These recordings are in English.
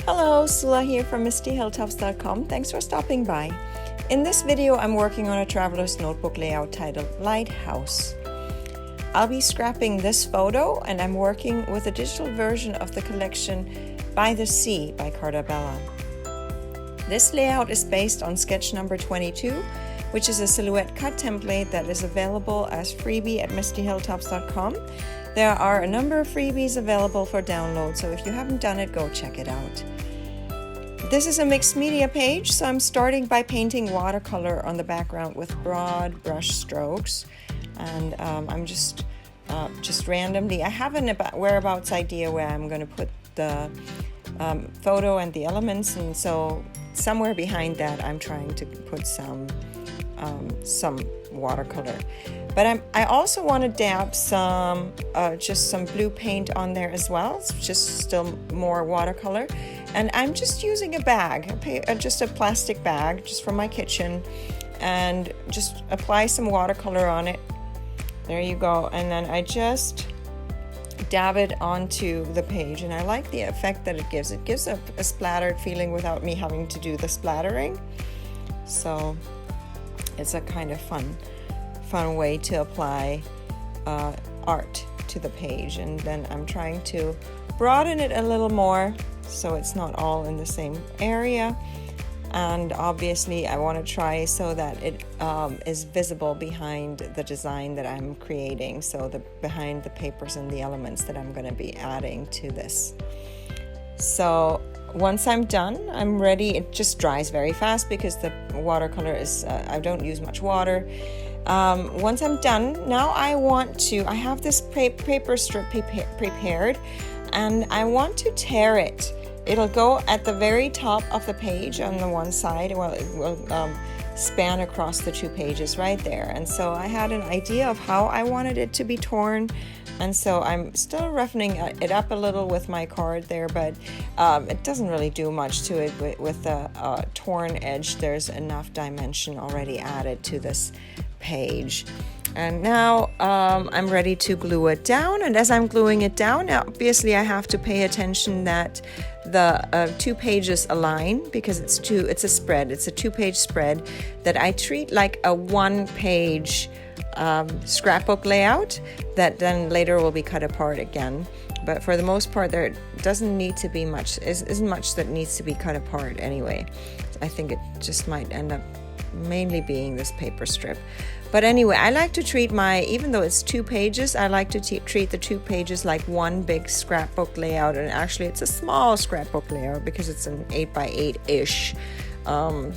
Hello, Sula here from MistyHilltops.com. Thanks for stopping by. In this video, I'm working on a traveler's notebook layout titled Lighthouse. I'll be scrapping this photo, and I'm working with a digital version of the collection By the Sea by Carta. This layout is based on sketch number 22, which is a silhouette cut template that is available as freebie at MistyHilltops.com. There are a number of freebies available for download, so if you haven't done it, go check it out. This is a mixed media page, so I'm starting by painting watercolor on the background with broad brush strokes, and I'm just randomly. I have an whereabouts idea where I'm going to put the photo and the elements, and so somewhere behind that, I'm trying to put some watercolor. But I also want to dab some just some blue paint on there as well. It's just still more watercolor. And I'm just using a bag, just a plastic bag, just from my kitchen, and just apply some watercolor on it. There you go. And then I just dab it onto the page, and I like the effect that it gives. It gives a splattered feeling without me having to do the splattering. So it's a kind of fun way to apply art to the page. And then I'm trying to broaden it a little more so it's not all in the same area. And obviously I want to try so that it is visible behind the design that I'm creating, so behind the papers and the elements that I'm going to be adding to this. So once I'm done, I'm ready. It just dries very fast because the watercolor is, I don't use much water. Once I'm done, now I have this paper strip prepared, and I want to tear it. It'll go at the very top of the page on the one side. Well, it will span across the two pages right there. And so I had an idea of how I wanted it to be torn. And so I'm still roughening it up a little with my card there, but it doesn't really do much to it. With the torn edge, there's enough dimension already added to this page. And now I'm ready to glue it down. And as I'm gluing it down, obviously I have to pay attention that the two pages align, because it's a spread. It's a two-page spread that I treat like a one-page scrapbook layout that then later will be cut apart again. But for the most part, there doesn't need to be much, isn't much that needs to be cut apart anyway. I think it just might end up mainly being this paper strip. But anyway, I like to treat even though it's two pages, I like to treat the two pages like one big scrapbook layout. And actually it's a small scrapbook layout because it's an 8x8-ish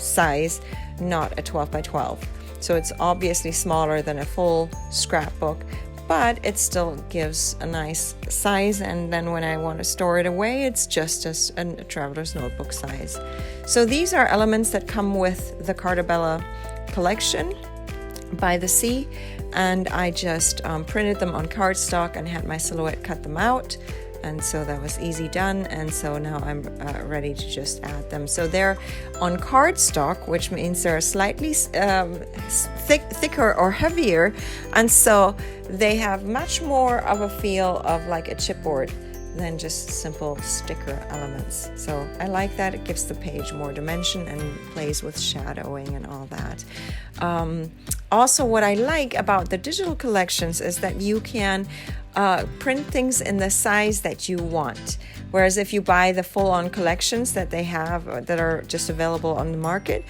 size, not a 12x12. So it's obviously smaller than a full scrapbook, but it still gives a nice size. And then when I want to store it away, it's just a traveler's notebook size. So these are elements that come with the Carta collection By the Sea, and I just printed them on cardstock and had my silhouette cut them out, and so that was easy done. And so now I'm ready to just add them. So they're on cardstock, which means they're slightly thicker or heavier, and so they have much more of a feel of like a chipboard than just simple sticker elements. So I like that. It gives the page more dimension and plays with shadowing and all that. Also, what I like about the digital collections is that you can print things in the size that you want. Whereas if you buy the full-on collections that they have that are just available on the market,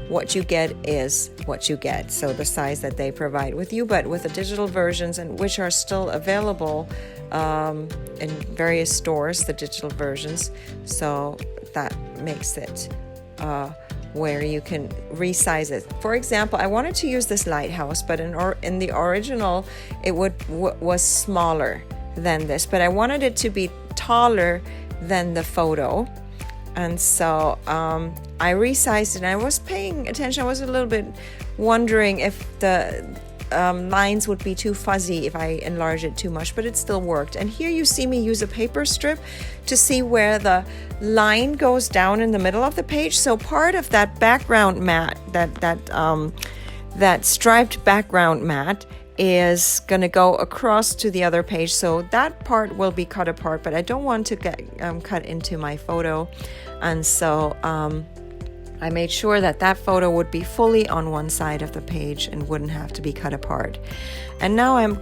what you get is what you get. So the size that they provide with you, but with the digital versions, and which are still available in various stores, the digital versions. So that makes it where you can resize it. For example, I wanted to use this Lighthouse, but in the original, it was smaller than this, but I wanted it to be taller than the photo. And so I resized it, and I was paying attention. I was a little bit wondering if the lines would be too fuzzy if I enlarge it too much, but it still worked. And here you see me use a paper strip to see where the line goes down in the middle of the page. So part of that background mat, that striped background mat, is going to go across to the other page, so that part will be cut apart, but I don't want to get cut into my photo, and so I made sure that that photo would be fully on one side of the page and wouldn't have to be cut apart. And now I'm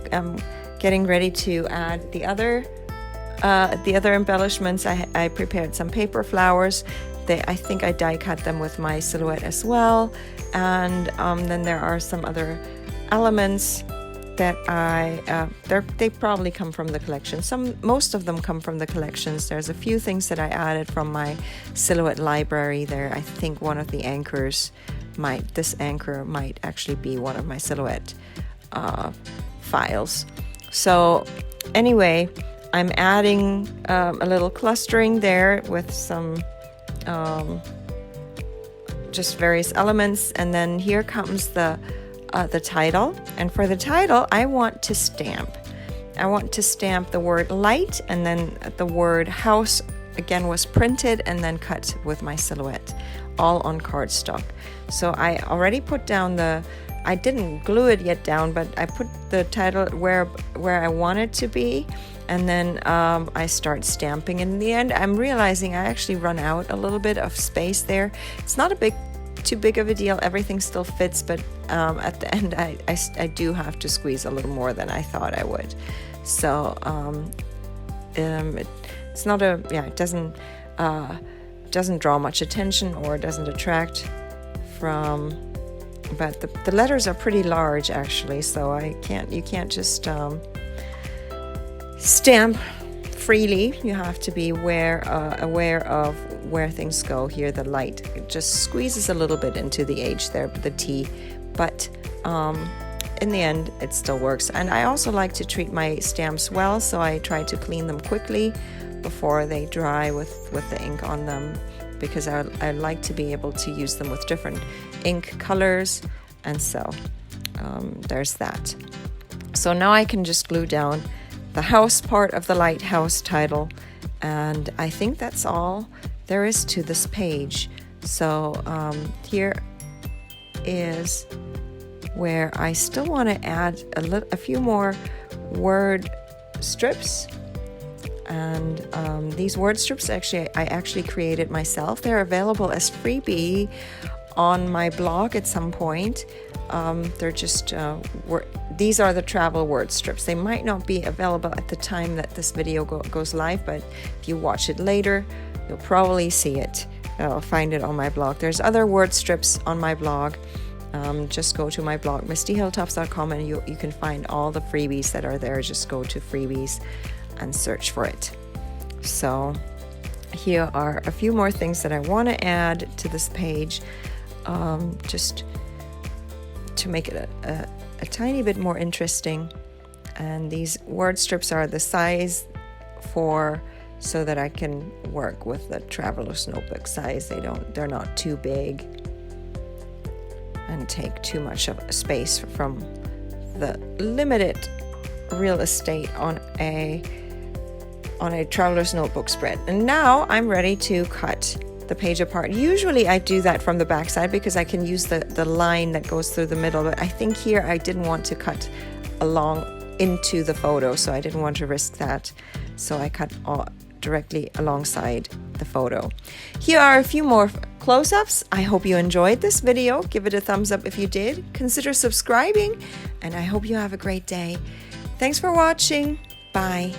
getting ready to add the other embellishments. I prepared some paper flowers. I think I die cut them with my silhouette as well, and then there are some other elements that they probably come from the collection. Most of them come from the collections. There's a few things that I added from my silhouette library there. I think one of the anchors this anchor might actually be one of my silhouette files. So anyway, I'm adding a little clustering there with some just various elements, and then here comes the title. And for the title, I want to stamp the word light, and then the word house again was printed and then cut with my silhouette, all on cardstock. So I already put down I didn't glue it yet down, but I put the title where I want it to be, and then I start stamping. In the end, I'm realizing I actually run out a little bit of space there. It's not too big of a deal. Everything still fits, but at the end, I do have to squeeze a little more than I thought I would. So it's not it doesn't draw much attention, or doesn't attract from. But the letters are pretty large actually, so you can't just stamp freely. You have to be aware of where things go. Here the light, it just squeezes a little bit into the H there, the T, but in the end it still works. And I also like to treat my stamps well, so I try to clean them quickly before they dry with the ink on them, because I like to be able to use them with different ink colors, and so there's that. So now I can just glue down the house part of the Lighthouse title, and I think that's all there is to this page. So here is where I still want to add a few more word strips. And these word strips I actually created myself. They're available as freebie on my blog at some point. They're just these are the travel word strips. They might not be available at the time that this video goes live, but if you watch it later, you'll probably see it. I'll find it on my blog. There's other word strips on my blog. Just go to my blog, mistyhilltops.com, and you can find all the freebies that are there. Just go to freebies and search for it. So here are a few more things that I want to add to this page, just to make it a tiny bit more interesting. And these word strips are the size so that I can work with the traveler's notebook size. They're not too big and take too much of space from the limited real estate on a traveler's notebook spread. And now I'm ready to cut the page apart. Usually I do that from the back side because I can use the line that goes through the middle, but I think here I didn't want to cut along into the photo, so I didn't want to risk that, so I cut directly alongside the photo. Here are a few more close-ups. I hope you enjoyed this video. Give it a thumbs up if you did. Consider subscribing, and I hope you have a great day. Thanks for watching. Bye.